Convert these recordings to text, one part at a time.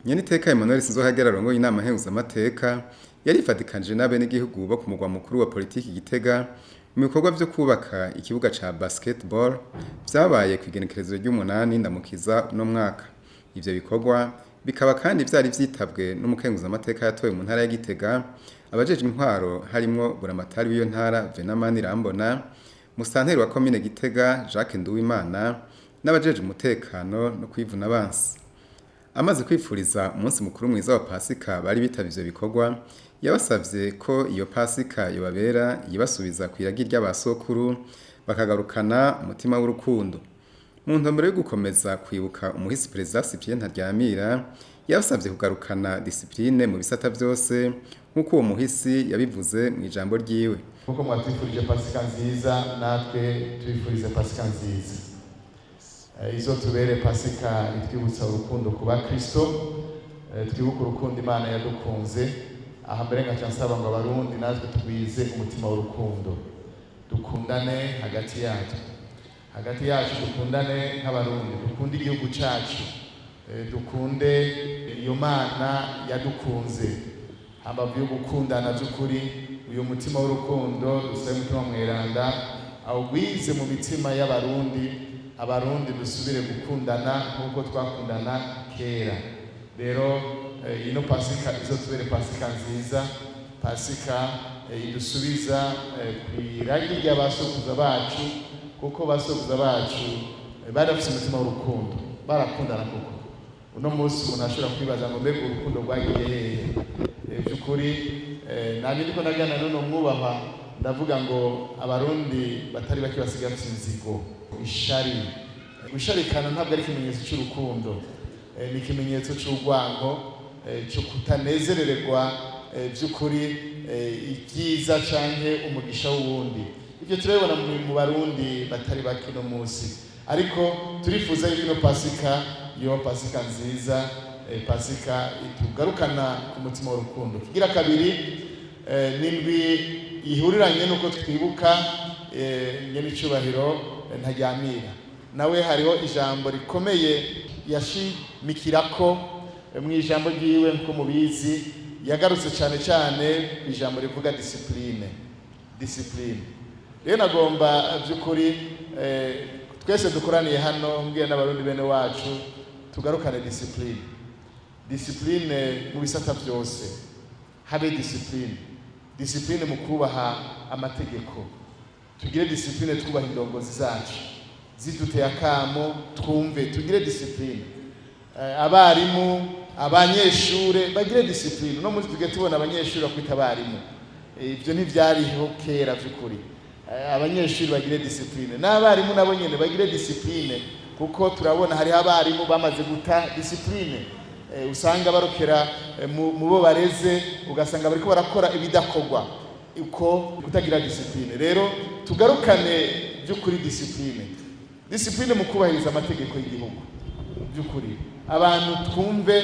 Nyeniteka Emmanuel Sinzohagera arongoye inama nkenguzamateka yarifadikanije n'abenegihugu bo ku mugwa mukuru wa politiki Gitega mu bikorwa vyo kubaka ikibuga ca basketball vyabaye kw'igenekerezo ry'umunani ndamukiza no mwaka. Ivyo bikorwa bikaba kandi vyari vyitabwe n'umukenguzamateka yatowe mu ntara ya Gitega, abajejwe intwaro harimwo buramatari w'iyo ntara Venamani Rambona, musanteri wa komine Gitega Jacques Nduwimana n'abajejwe umutekano no kwivuna abansi. Amaze kwipfuriza umunsi mukuru mwiza wa Pasika bari bitavye ivyo bikorwa, yabasavye ko iyo Pasika yobabera yibasubiza kw'iragi ry'abasokuru bakagarukana umutima w'urukundo. Mu ntumbero yo gukomeza kwibuka umuhisi Perezida Cyprien Ntaryamira, yabasavye kugarukana discipline mu bisata vyose nk'uko uwo muhisi yabivuze mu ijambo ryiwe. Kuko mwatwifurije Pasika nziza, natwe tubifurize Pasika nziza. Izo tubere Pasika itwibutsa urukundo ku bakristo, twibuka urukundo Imana yadukunze. Aha mbere ngaca nsaba ngo abarundi natwe tugwize umutima w'urukundo, dukundane hagati yacu dukundane nk'abarundi, dukunde igihugu cacu, dukunde iyo Mana yadukunze. Hambavu yo gukundana by'ukuri, uyu mutima w'urukundo dusabe umutima mweranda awugwize mu mitima y'abarundi dusubire gukundana nk'uko twakundana kera. Rero ino Pasika izotubere Pasika nziza, Pasika idusubiza kw'iragi ry'abasokuruza bacu, kuko basokuruza bacu bari bafise umutima w'urukundo, barakundana koko. Uno munsi umuntu ashobora kwibaza ngo mbega urukundo rwagiye hehe? By'ukuri nani ndiko nagana n'uno mwubahwa ndavuga ngo abarundi batari bake basigaye bafise inzigo, gusharikana ntabwo ari ikimenyetso cy'urukundo, ni ikimenyetso cy'urwango, cyo kutanezerererwa by'ukuri ibyiza canke umugisha w'uwundi. Ibyo turabibona mu barundi batari bake no munsi, ariko turifuza yuko ino Pasika yo Pasika nziza, Pasika itugarukana ku mutima w'urukundo. Kigira kabiri, n'indwi ihuriranye nuko twibuka nyenicubahiro Ntaryamira. Nawe hariho ijambo rikomeye yashimikirako mu ijambo ryiwe, nko mubizi yagarutse cyane ijambo rivuga discipline. Rero nagomba by'ukuri twese dukoraniye hano mbwiye n'abarundi bene wacu tugarukane discipline mu bisata byose. Habe discipline mu kubaha amategeko, tugire discipline twubaha indongozi zacu, ziduteye akamo twumve, tugire discipline. Abarimu, abanyeshure bagire discipline. No muri tuge tubona abanyeshure bakwita abarimu, ibyo ntivyariho kera by'ukuri. Abanyeshure bagire discipline, n'abarimu nabo nyene bagire discipline, kuko turabona hari abarimu bamaze guta discipline. Usanga barokera mu bo bareze, ugasanga bariko barakora ibidakorwa, uko kutagira discipline. Rero tugarukane by'ukuri discipline mu kubahiriza amategeko y'igihugu. By'ukuri abantu twumve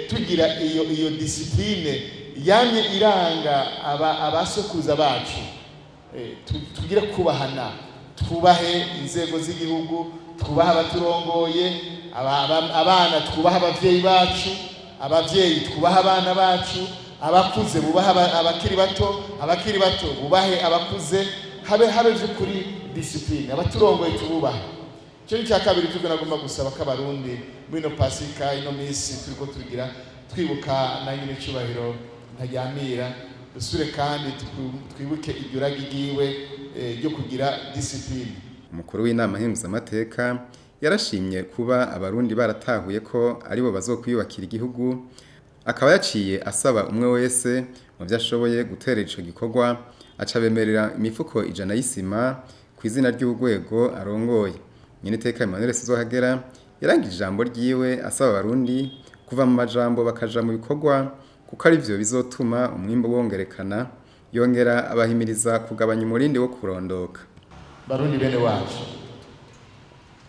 tugira iyo discipline yamye iranga abasokuruza bacu. Tugire kubahana, twubahe inzego z'igihugu, twubaha abaturongoye, abana twubaha abavyeyi bacu, abavyeyi twubaha abana bacu, abakuze bubaha abakiri bato bubahe abakuze. Habe by'ukuri discipline, abaturongoye tububaha. Cyo cya kabiri by'uko nagomba gusaba ko abarundi muri no Pasika ino minsi turiko tugira twibuka na nyine cubahiro Ntaryamira, dusure kandi twibuke iryo ragi ryiwe ryo kugira discipline. Umukuru w'inama nkenguzamateka yarashimye kuba abarundi baratahuye ko aribo bazokwiyubakira igihugu, akaba yaciye asaba umwe wese mu vyashoboye guterera ico gikorwa, aca bemerera imifuko 100 y'isima kw'izina ry'urwego arongoye. Nyeniteka Emmanuel Sinzohagera yarangije ijambo ryiwe asaba abarundi kuva mu majambo bakaja mu bikorwa, kuko ari vyo bizotuma umwimbo wongerekana. Yongera abahimiriza kugabanya umurindi wo kurondoka. Barundi bene wacu,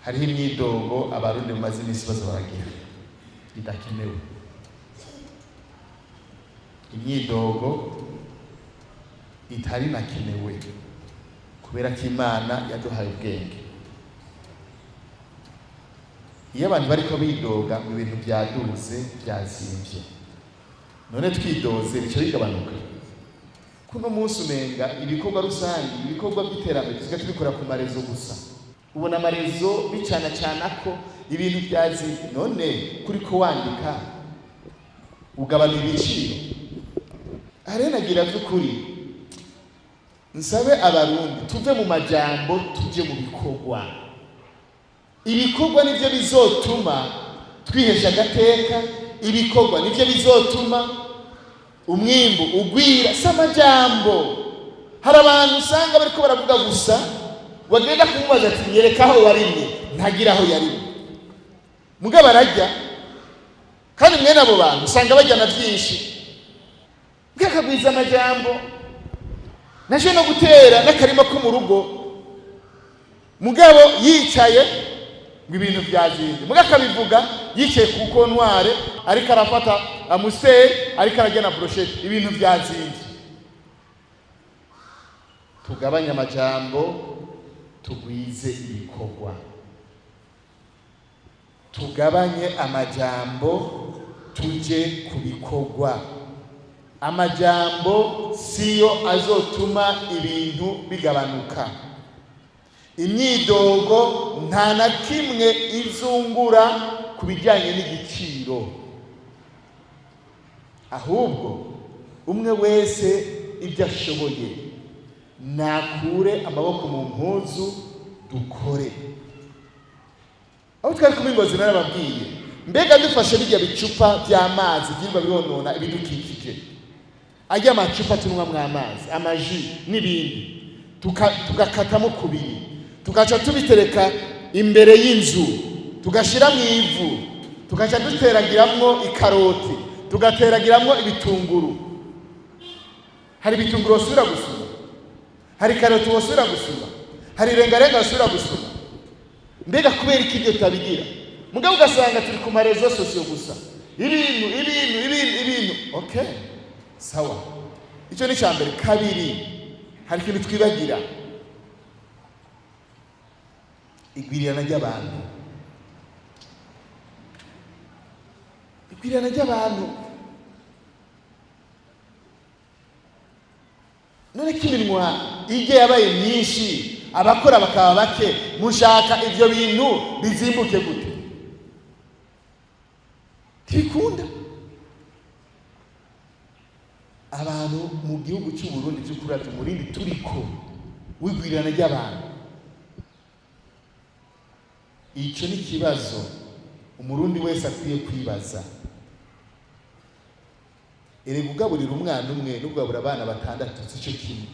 hariho imyidogo abarundi bamaze iminsi baragira idakenewe. Imyidogo itari nakenewe, kubera ko Imana yaduhaye ubwenge. iyo abantu bariko bidoga mu bintu byaduze byazimvye, none twidoze bica bigabanuka. Kuno munsi umenga ibikorwa rusange, ibikorwa by'iterambere tusigaye tubikora ku marezo gusa. Ubona amarezo bicana ko ibintu byazimvye, none kuriko wandika ugabana ibiciro. Arenagira vy'ukuri nsabe abarundi tuve mu majambo tuje mu bikorwa. Ibikorwa nivyo bizotuma twihesha agateka, ibikorwa nivyo bizotuma umwimbu ugwira. Samajambo hari abantu usanga bariko baravuga gusa, wagenda kumubaza ati nyereka aho warimye, ntagira aho yarimye, mugabo arajya kandi mwene abo bantu usanga bajyana byinshi, bwakagwiza amajambo. Naje no gutera n'akarima ko mu rugo, mugabo yicaye ngo ibintu byazinde, mugabo akabivuga yicaye ku kontware ariko arafata amuseri ariko aragena brochette, ibintu byazinde. Tugabanya amajambo, tugwize ibikorwa. Tugabanye amajambo, tuje ku bikorwa. Amajambo siyo azotuma ibintu bigabanuka. Imyidogo nta na kimwe izungura ku bijyanye n'igiciro, ahubwo umwe wese ibyo ashoboye nakure amaboko mu mpuzu dukore. Aho twari kumwe Ngozi narababwiye, mbega dufashe bijya bicupa by'amazi byirwa bironona ibidukikije, ajya amacupa tunywa mw'amazi, amaji n'ibindi, tugakatamo kubiri, tugaca tubitereka imbere y'inzu, tugashira mu ivu, tugaca duteragiramwo ikaroti, tugateragiramwo ibitunguru. Hari ibitunguru wasubira gusura, hari karoti wasubira gusura, hari rengarenga wasubira gusura. Mbega kubera iki ibyo tabigira? Mugabo ugasanga turi ku marezo sosiyo gusa, ibintu. Okay, sawa, icyo ni cyambere. Kabiri, hari ikintu twibagira, igwirirana ry'abantu. Igwirirana ry'abantu, none kiminwa ije yabaye myinshi, abakora bakaba bake, mushaka ivyo bintu bizimbuke gute? Tikunda abantu mu gihugu cy'u Burundi cy'ukuravye murindi turiko wigwirirana ry'abantu. Ico ni kibazo umurundi wese akwiye kwibaza. Ere kugaburira umwana umwe no kugabura abana batandatu sico kimwe.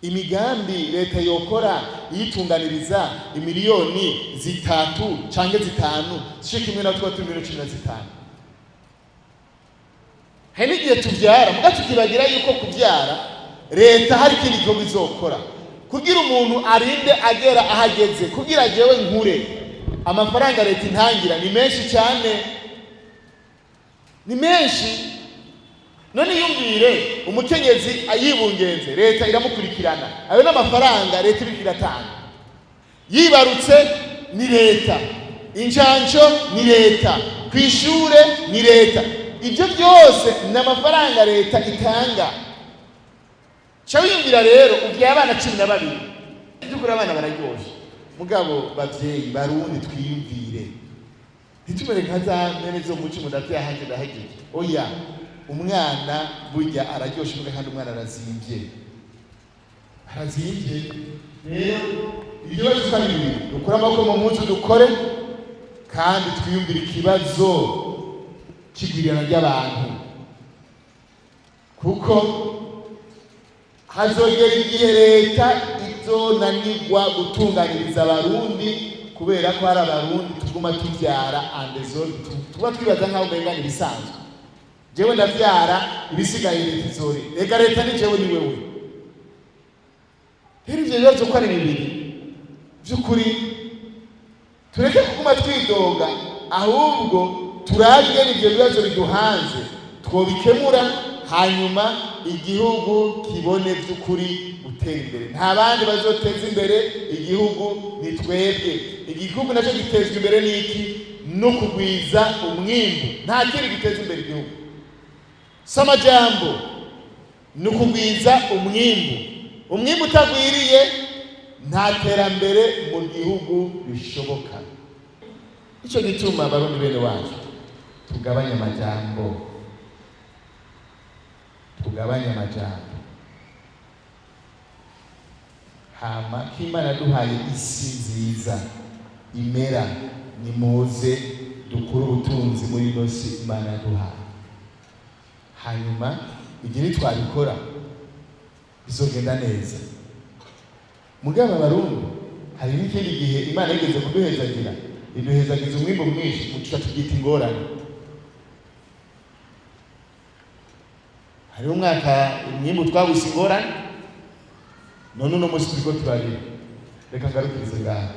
Imigambi leta yokora yitunganiriza imiliyoni 3 canke 5 sico kimwe na twa 15. Hari igihe tuvyara muga tukibagira yuko kuvyara leta hari ikindi gihugu izokora kugira umuntu arinde agera ahageze, kugira jewe nkure. Amafaranga leta intangira ni menshi cyane, ni menshi. None yumvire umukenyezi ayibungenze, leta iramukurikirana, ayo n'amafaranga leta ibikiratanga. Yibarutse ni leta, injanjo ni leta, kwishure ni leta. Ibyo byose n'amafaranga leta itanga. Cyawiyumvira rero ubya abana 12, dukura abana bararyoshe. Mugabo bavyeyi barundi twiyumvire, ntitumere nkaza nene zo muci mudafya hanje ndahagije. Oya, umwana burya araryoshe muga kandi umwana arazimvye. Rero ibyo twari dukora amako mu munsi dukore kandi twiyumvire ikibazo kigwirana ry'abantu, kuko hazogera igihe leta izonanirwa gutunganyiriza abarundi, kubera ko hari abarundi tuguma tuvyara andezori, tuba twibaza nkaho umenga ni bisanzwe. Jewe ndavyara ibisigaye leta izori, ega leta ni jewe ni wewe. Rero ivyo bibazo ko ari bibiri vy'ukuri tureke kuguma twidoga, ahubwo turabye n'ivyo bibazo biduhanze twobikemura, hanyuma igihugu kibone by'ukuri gutera imbere. Nta bandi bazoteza imbere igihugu, ni twebwe. Igihugu nacyo gitezwa imbere n'iki? No kugwiza umwimbu. Nta kindi giteza imbere igihugu. Soma jambo, no kugwiza umwimbu. Umwimbu utagwiriye nta terambere mu gihugu bishoboka. Icyo gituma abarundi bene wacu tugabanya amajambo, hama k'Imana duhaye isi nziza imera, nimuze dukure ubutunzi muri ino si Imana yaduhaye. Hanyuma igihe twabikora bizogenda neza. Mugabo abarundi hari n'ikindi gihe Imana yigeze kuduhezagira, iduhezagiza umwimbo mwinshi muca tubyita ingorane. Hari umwaka umwimbo twawise ingorane, none uno munsi turiko turarira. Reka ngarukirize ngaha.